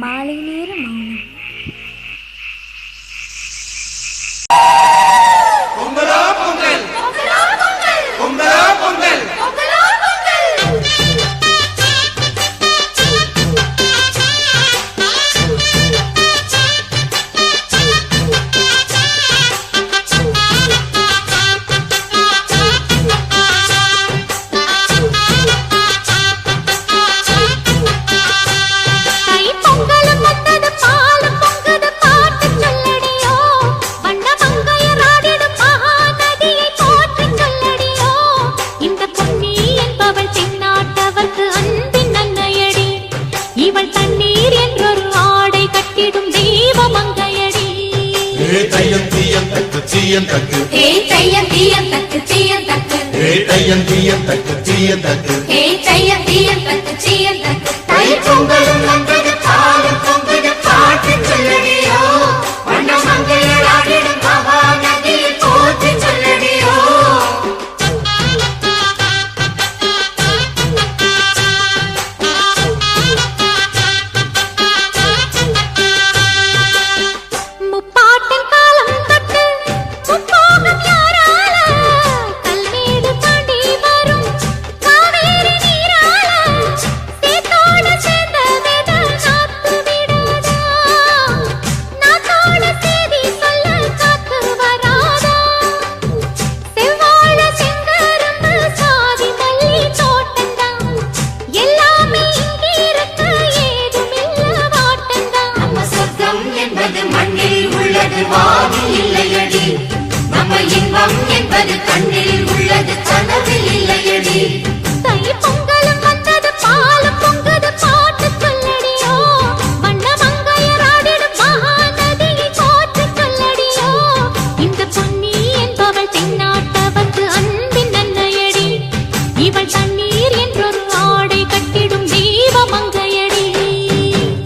மாலை நேர மௌனம். பொங்கலோ பொங்கல், பொங்கலோ பொங்கல், பொங்கலோ பொங்கல், பொங்கலோ பொங்கல். தையம் தீயம் தக்கு தீயம் தக்கு தையம் தீயம் தக்கு தீயம் தக்கு தையம் தீயம் தக்கு தீயம் தக்கு தையம் தீயம் தக்கு தீயம் தக்கு தை பொங்கலும்